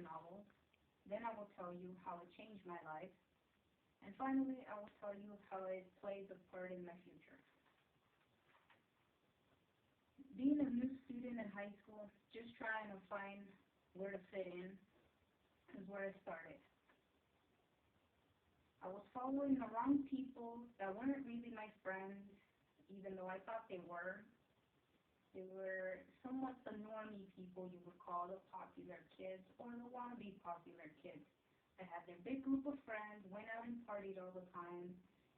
novels. Then I will tell you how it changed my life. And finally, I will tell you how it plays a part in my future. Being a new student in high school, just trying to find where to fit in, is where I started. I was following the wrong people that weren't really my friends, even though I thought they were. They were somewhat the normie people you would call the popular kids or the wannabe popular kids that had their big group of friends, went out and partied all the time,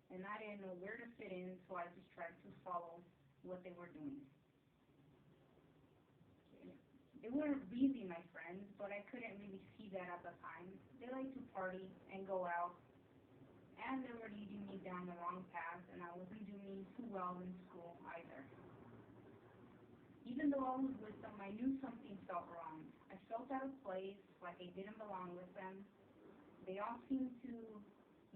and I didn't know where to fit in, so I just tried to follow what they were doing. They weren't really my friends, but I couldn't really see that at the time. They liked to party and go out, and they were leading me down the wrong path, and I wasn't doing too well in school either. Even though I was with them, I knew something felt wrong. I felt out of place, like I didn't belong with them. They all seemed to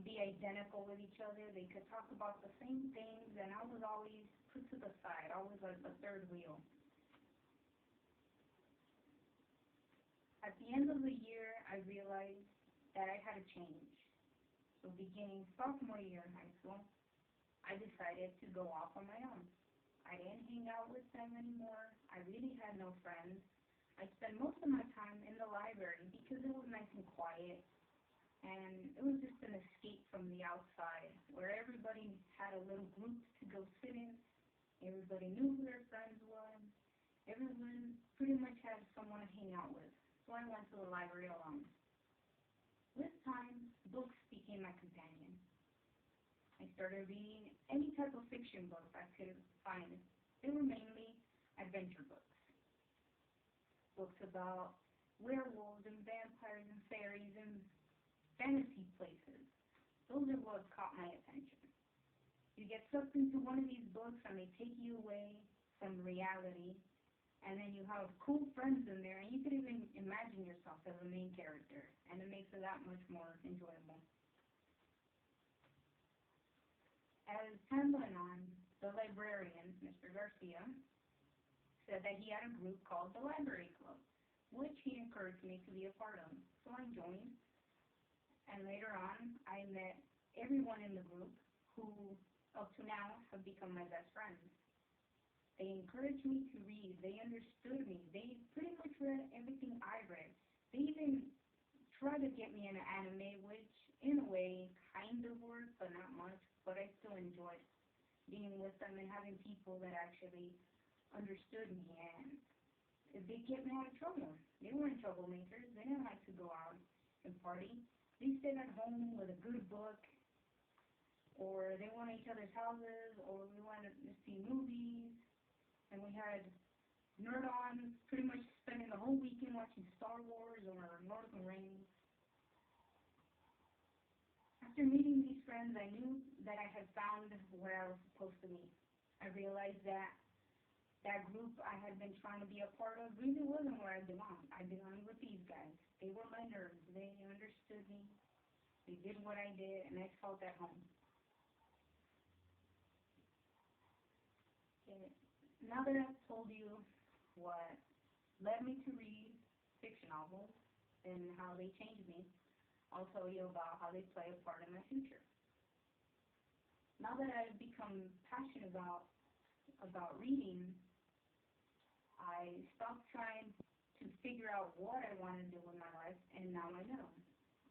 be identical with each other. They could talk about the same things, and I was always put to the side, always like the third wheel. At the end of the year, I realized that I had to change. So beginning sophomore year in high school, I decided to go off on my own. I didn't hang out with them anymore. I really had no friends. I spent most of my time in the library because it was nice and quiet, and it was just an escape from the outside where everybody had a little group to go sit in. Everybody knew who their friends were. Everyone pretty much had someone to hang out with. So I went to the library alone. With time, books became my companion. I started reading any type of fiction books I could find. They were mainly adventure books. Books about werewolves and vampires and fairies and fantasy places. Those are what caught my attention. You get sucked into one of these books and they take you away from reality, and then you have cool friends in there, and you could even imagine yourself as a main character, and it makes it that much more enjoyable. As time went on, the librarian, Mr. Garcia, said that he had a group called the Library Club, which he encouraged me to be a part of. So I joined, and later on, I met everyone in the group who, up to now, have become my best friends. They encouraged me to read. They understood me. They pretty much read everything I read. They even tried to get me into anime, which in a way kind of worked, but not much. But I still enjoyed being with them and having people that actually understood me. And if they get me out of trouble, they weren't troublemakers. They didn't like to go out and party. They stayed at home with a good book, or they went to each other's houses, or we went to see movies. And we had nerd-on, pretty much spending the whole weekend watching Star Wars or Lord of the Rings. After meeting these friends, I knew that I had found where I was supposed to be. I realized that that group I had been trying to be a part of really wasn't where I belonged. I belonged with these guys. They were my nerds. They understood me. They did what I did, and I felt at home. Okay. Now that I've told you what led me to read fiction novels and how they changed me, I'll tell you about how they play a part in my future. Now that I've become passionate about reading, I stopped trying to figure out what I want to do with my life, and now I know.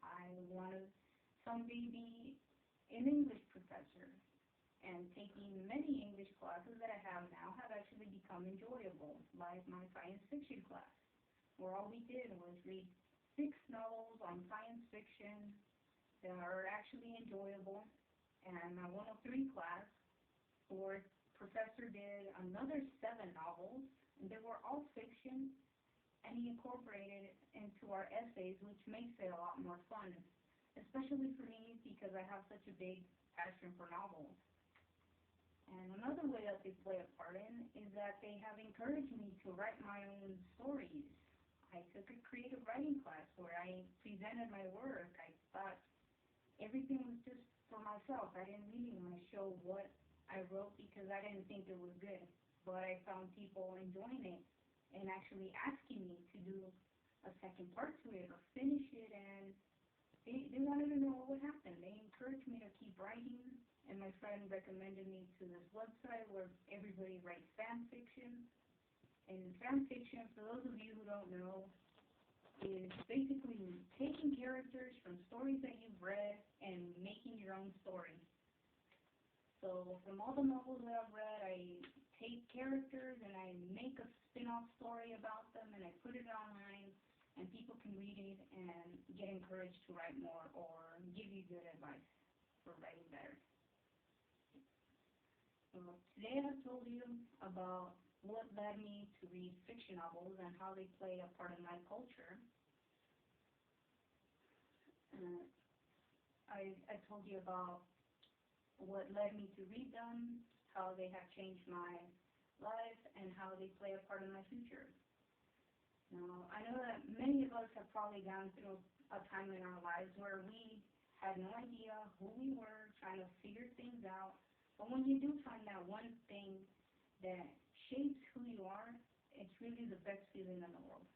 I want to someday be an English professor. And taking many English classes that I have now have actually become enjoyable, like my science fiction class, where all we did was read 6 novels on science fiction that are actually enjoyable. And my 103 class, where professor did another 7 novels, and they were all fiction, and he incorporated it into our essays, which makes it a lot more fun, especially for me because I have such a big passion for novels. And another way that they play a part in is that they have encouraged me to write my own stories. I took a creative writing class where I presented my work. I thought everything was just for myself. I didn't really want to show what I wrote because I didn't think it was good. But I found people enjoying it and actually asking me to do a second part to it or finish it, and they wanted to know what happened. They encouraged me to keep writing, and my friend recommended me to this website where everybody writes fan fiction. And fan fiction, for those of you who don't know, is basically taking characters from stories that you've read and making your own story. So from all the novels that I've read, I take characters and I make a spin-off story about them, and I put it online, and people can read it and get encouraged to write more or give you good advice for writing better. So today I've told you about what led me to read fiction novels and how they play a part in my culture. I told you about what led me to read them, how they have changed my life, and how they play a part in my future. Now, I know that many of us have probably gone through a time in our lives where we had no idea who we were, trying to figure things out. But when you do find that one thing that shapes who you are, it's really the best feeling in the world.